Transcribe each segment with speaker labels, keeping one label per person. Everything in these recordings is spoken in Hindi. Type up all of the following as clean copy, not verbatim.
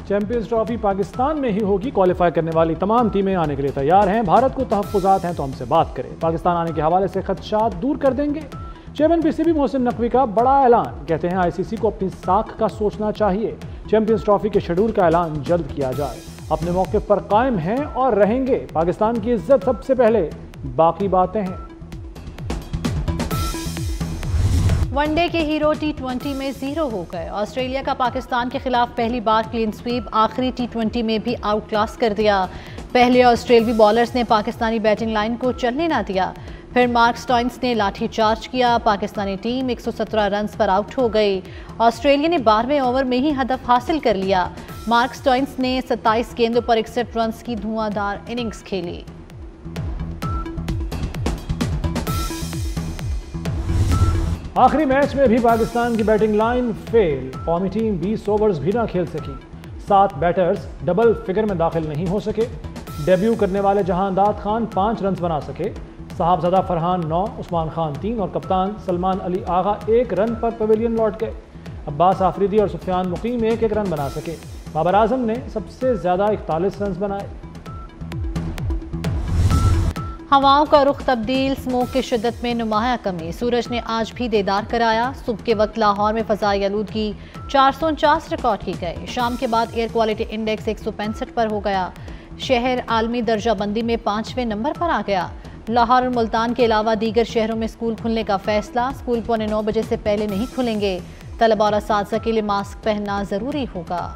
Speaker 1: चैंपियंस ट्रॉफी पाकिस्तान में ही होगी। क्वालिफाई करने वाली तमाम टीमें आने के लिए तैयार हैं। भारत को तहफ्फुज़ात हैं तो हमसे बात करें। पाकिस्तान आने के हवाले से खदशात दूर कर देंगे। चेयरमैन पीसीबी मोहसिन नकवी का बड़ा ऐलान। कहते हैं आईसीसी को अपनी साख का सोचना चाहिए। चैंपियंस ट्रॉफी के शेड्यूल का ऐलान जल्द किया जाए। अपने मौके पर कायम हैं और रहेंगे। पाकिस्तान की इज्जत सबसे पहले, बाकी बातें हैं।
Speaker 2: वनडे के हीरो टी20 में 0 हो गए। ऑस्ट्रेलिया का पाकिस्तान के खिलाफ पहली बार क्लीन स्वीप, आखिरी टी20 में भी आउट क्लास कर दिया। पहले ऑस्ट्रेलियाई बॉलर्स ने पाकिस्तानी बैटिंग लाइन को चलने ना दिया, फिर मार्क स्टोइन्स ने लाठी चार्ज किया। पाकिस्तानी टीम 117 रन्स पर आउट हो गई। ऑस्ट्रेलिया ने 12वें ओवर में ही हदफ हासिल कर लिया। मार्क स्टोइन्स ने 27 गेंदों पर 61 रन्स की धुआंधार इनिंग्स खेली।
Speaker 1: आखिरी मैच में भी पाकिस्तान की बैटिंग लाइन फेल। कौमी टीम 20 ओवर्स भी ना खेल सकी। 7 बैटर्स डबल फिगर में दाखिल नहीं हो सके। डेब्यू करने वाले जहांदाद खान 5 रन बना सके। साहबजादा फरहान 9, उस्मान खान 3 और कप्तान सलमान अली आगा 1 रन पर पवेलियन लौट गए। अब्बास आफरीदी और सुफियान मुकीम 1-1 रन बना सके। बाबर आजम ने सबसे ज्यादा 41 रन बनाए।
Speaker 2: हवाओं का रुख तब्दील, स्मोक की शिद्दत में नुमाया कमी। सूरज ने आज भी देदार कराया। सुबह के वक्त लाहौर में फ़ज़ाई आलूदगी 449 रिकॉर्ड की गई। शाम के बाद एयर क्वालिटी इंडेक्स 165 पर हो गया। शहर आलमी दर्जाबंदी में 5वें नंबर पर आ गया। लाहौर और मुल्तान के अलावा दीगर शहरों में स्कूल खुलने का फैसला। स्कूल 9:15 बजे से पहले नहीं खुलेंगे। तलबा और असातिज़ा के लिए मास्क पहनना ज़रूरी होगा।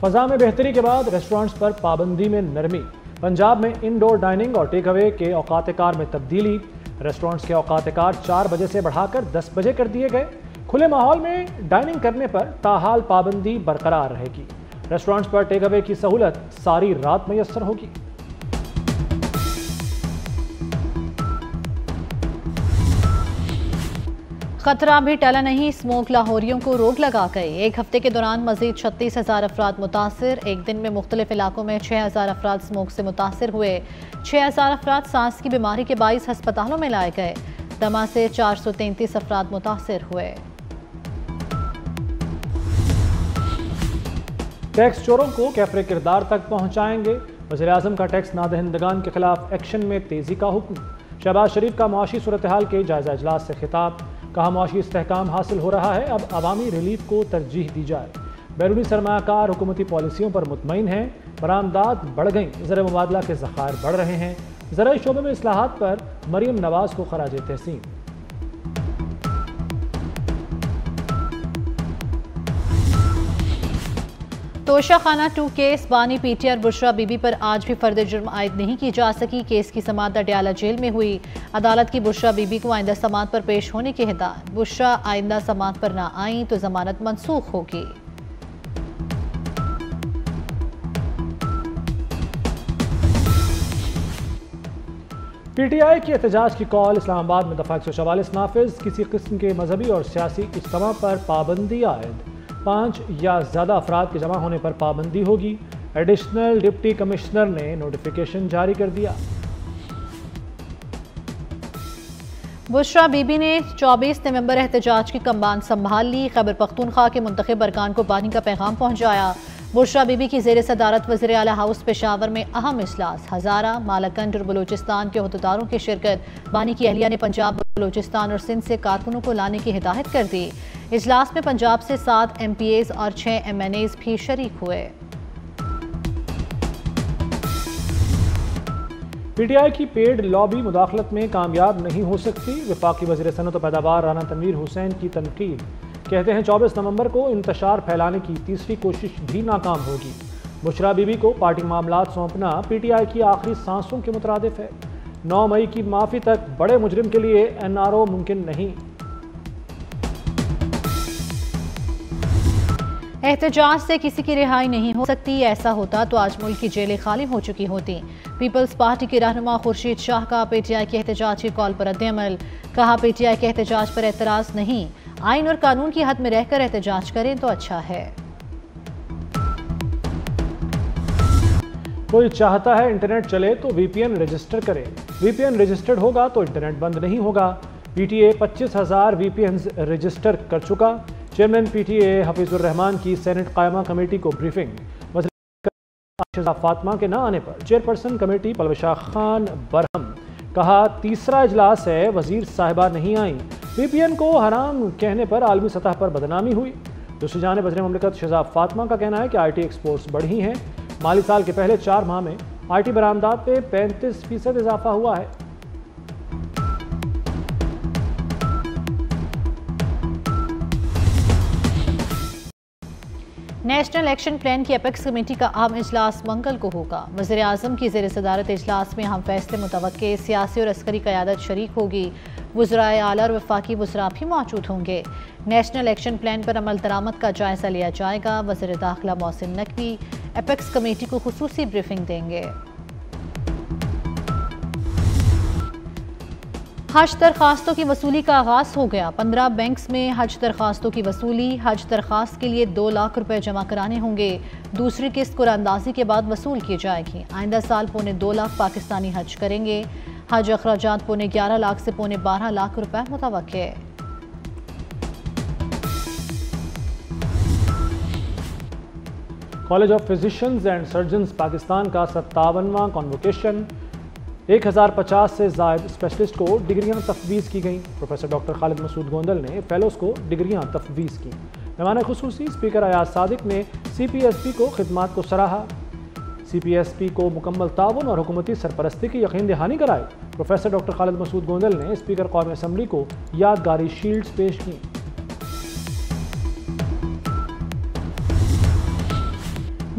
Speaker 1: फजा में बेहतरी के बाद रेस्टोरेंट्स पर पाबंदी में नरमी। पंजाब में इंडोर डाइनिंग और टेक अवे के औकात कार में तब्दीली। रेस्टोरेंट्स के औकात कार 4 बजे से बढ़ाकर 10 बजे कर दिए गए। खुले माहौल में डाइनिंग करने पर ताहाल पाबंदी बरकरार रहेगी। रेस्टोरेंट्स पर टेक अवे की सहूलत सारी रात मैसर होगी।
Speaker 2: खतरा भी टला नहीं, स्मोक लाहौरियों को रोक लगा गई। एक हफ्ते के दौरान मजीद 36,000 अफराद मुतासिर। एक दिन में मुख्तलिफ इलाकों में 6,000 अफराद स्मोक से मुतासिर हुए। 6,000 अफराद सांस की बीमारी के बाइस हस्पतालों में लाए गए। दमा से 433 अफराद मुतासिर हुए।
Speaker 1: टैक्स चोरों को कैफरे किरदार तक पहुंचाएंगे। वज़ीर आज़म का टैक्स नादहिंदगान के खिलाफ एक्शन में तेजी का हुक्म। शहबाज शरीफ का मुआशी सूरत हाल के जायजा इजलास से खिताब। कहा मुआशी इस्तेहकाम हासिल हो रहा है, अब अवामी रिलीफ को तरजीह दी जाए। बैरूनी सरमायाकार हुकूमती पॉलिसियों पर मुतमईन हैं। बरामदात बढ़ गई। ज़र मुबादला के ज़खायर बढ़ रहे हैं। ज़राई शोबे में इस्लाहात पर मरियम नवाज को खराज तहसीन।
Speaker 2: तोशा खाना 2 केस, बानी पीटी और बुशरा बीबी पर आज भी फर्द जुर्म आयद नहीं की जा सकी। केस की समाअत अडयाला जेल में हुई। अदालत की बुशरा बीबी को आइंदा समाअत पर पेश होने की हिदायत। बुशरा आइंदा समाअत पर ना आई तो जमानत मनसूख होगी।
Speaker 1: पीटीआई की एहतजाज की कॉल। इस्लामाबाद में दफा 144 नाफिज। किसी किस्म के मजहबी और सियासी इज्तिमा पर पाबंदी आयद। 5 या ज़्यादा अफराद के जमा होने पर पाबंदी होगी। एडिशनल डिप्टी कमिश्नर ने नोटिफिकेशन जारी कर दिया।
Speaker 2: बुशरा बीबी ने 24 नवंबर एहतजाज की कमान संभाल ली। खैबर पख्तूनख्वा के मुंतखब अरकान को बानी का पैगाम पहुंचाया। बुशरा बीबी की ज़ेर सदारत वज़ीर आला हाउस पेशावर में अहम इजलास। हज़ारा, मालाकंड और बलूचिस्तान के अहदेदारों की शिरकत। बानी की अहलिया ने पंजाब, बलूचिस्तान और सिंध से कारकुनों को लाने की हिदायत कर दी। इजलास में पंजाब से 7 MPAs और 6 MNAs भी शरीक हुए।
Speaker 1: पीटीआई की पेड लॉबी मुदाखलत में कामयाब नहीं हो सकती। वफाकी वज़ीर सनअत और पैदावार राना तनवीर हुसैन की तनकीद। कहते हैं 24 नवंबर को इंतशार फैलाने की तीसरी कोशिश भी नाकाम होगी। बुशरा बीबी को पार्टी मामलात सौंपना पीटीआई की आखिरी सांसों के मुतरादिफ है। 9 मई की माफ़ी तक बड़े मुजरिम के लिए NRO मुमकिन नहीं।
Speaker 2: एहतजाज से किसी की रिहाई नहीं हो सकती। ऐसा होता तो आज मुल्क की जेलें खाली हो चुकी होती। पीपल्स पार्टी के रहनुमा खुर्शीद शाह का पीटीआई के एहतजाज की कॉल पर रद्द-ए-अमल। कहा पीटीआई के एहतजाज पर एतराज़ नहीं, आइन और कानून की हद में रहकर एहतजाज करें तो अच्छा है।
Speaker 1: कोई चाहता है इंटरनेट चले तो VPN रजिस्टर करे। VPN रजिस्टर्ड होगा तो इंटरनेट बंद नहीं होगा। PTA 25,000 VPNs रजिस्टर कर चुका। चेयरमैन PTA हफीजुर रहमान की सेनेट कायमा कमेटी को ब्रीफिंग। शहजाद फातिमा के न आने पर चेयरपर्सन कमेटी पलवशा खान बरहम, कहा तीसरा इजलास है, वजीर साहिबा नहीं आई। PPN को हराम कहने पर आलमी सतह पर बदनामी हुई। दूसरी जानिब वज़ीर मुमलिकत शहजाद फातिमा का कहना है कि IT एक्सपोर्ट्स बढ़ी हैं। माली साल के पहले 4 माह में IT बरामदात पे 35% इजाफा हुआ है।
Speaker 2: नेशनल एक्शन प्लान की एपेक्स कमेटी का आम इजलास मंगल को होगा। वज़ीर आज़म की ज़ेर सदारत इजलास में हम फैसले मुतवक्के, सियासी और अस्करी क़यादत शरीक होगी। वज़राए आला और वफाकी वज़रा भी मौजूद होंगे। नेशनल एक्शन प्लान पर अमल दरामद का जायज़ा लिया जाएगा। वज़ीर दाखिला मोहसिन नकवी एपेक्स कमेटी को खुसूसी ब्रीफिंग देंगे। हज दरखास्तों की वसूली का आगाज हो गया। 15 बैंक्स में हज दरखास्तों की वसूली। हज दरखास्त के लिए 2 लाख रुपए जमा कराने होंगे। दूसरी किस्त कुरानंदाजी के बाद वसूल की जाएगी। आइंदा साल 2.25 लाख पाकिस्तानी हज करेंगे। हज अखराजात 11.25 लाख से 12.25 लाख रुपए मुतवक्के है।
Speaker 1: College of physicians and surgeons Pakistan का 57वां कॉन्वोकेशन। 1050 से ज़ायद स्पेशलिस्ट को डिग्रियां तफवीज़ की गईं। प्रोफेसर डॉक्टर खालिद मसूद गोंदल ने फेलोज़ को डिग्रियां तफवीज़ की। मेहमान खुसूसी स्पीकर अयाज सादिक ने CPSP को खिदमात को सराहा। CPSP को मुकम्मल ताउन और हुकूमती सरपरस्ती की यकीन दहानी कराई। प्रोफेसर डॉक्टर खालिद मसूद गोंदल ने स्पीकर कौमी असम्बली को यादगारी शील्ड्स पेश की।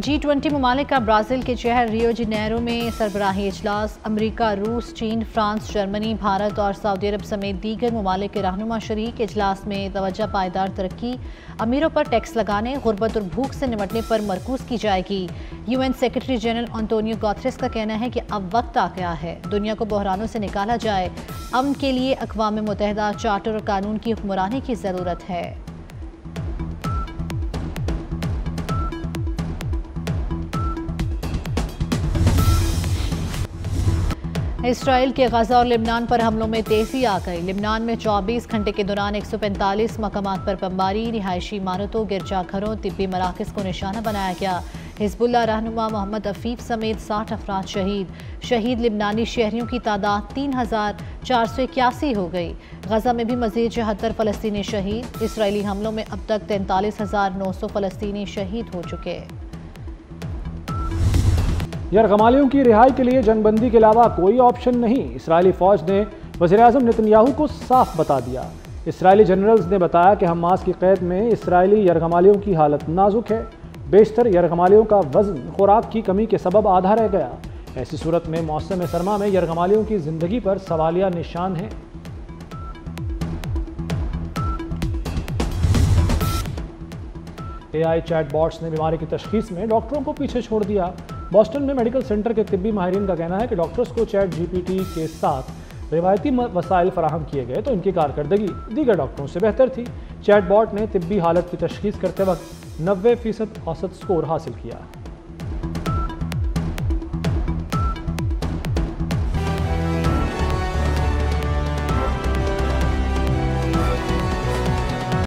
Speaker 2: G20 ममालिक का ब्राज़ील के शहर रियो डी जेनेरो में सरबराही इजलास। अमरीका, रूस, चीन, फ्रांस, जर्मनी, भारत और सऊदी अरब समेत दीगर ममालिक के रहनुमा शरीक। इजलास में तवज्जो पायदार तरक्की, अमीरों पर टैक्स लगाने, गुर्बत और भूख से निपटने पर मरकूज की जाएगी। UN secretary general Antonio Guterres का कहना है कि अब वक्त आ गया है, दुनिया को बहरानों से निकाला जाए। अमन के लिए अक़वाम मुत्तहिदा चार्टर और कानून की हुक्मरानी की ज़रूरत है। इसराइल के गजा और लिबनान पर हमलों में तेजी आ गई। लिबनान में 24 घंटे के दौरान 145 मकामात पर बमबारी, रिहायशी इमारतों, गिरजाघरों, तिब्बी मराकज़ को निशाना बनाया गया। हिजबुल्लाह रहनुमा मोहम्मद अफीफ समेत 60 अफराद शहीद लिबनानी शहरियों की तादाद 3481 हो गई। गजा में भी मजीद 74 फ़लस्तीनी शहीद। इसराइली हमलों में अब तक 43,900 फ़लस्तीनी शहीद हो चुके।
Speaker 1: यरगमालियों की रिहाई के लिए जंगबंदी के अलावा कोई ऑप्शन नहीं। इसराइली फौज ने वज़ीर आज़म नेतन्याहू को साफ बता दिया। इसराइली जनरल्स ने बताया कि हमास की कैद में इसराइली यरगमालियों की हालत नाजुक है। बेशतर यरगमालियों का वज़न खुराक की कमी के सबब आधा रह गया। ऐसी सूरत में मौसम सरमा में यरगमालियों की जिंदगी पर सवालिया निशान है। AI चैटबॉट्स ने बीमारी की तशखीस में डॉक्टरों को पीछे छोड़ दिया। बॉस्टन में मेडिकल सेंटर के तिब्बी माहिरीन का कहना है कि डॉक्टर्स को ChatGPT के साथ रिवायती वसाइल फराहम किए गए तो इनकी कारकर्दगी दीगर डॉक्टरों से बेहतर थी। चैटबॉट ने तिब्बी हालत की तशखीस करते वक्त 90% औसत स्कोर हासिल किया।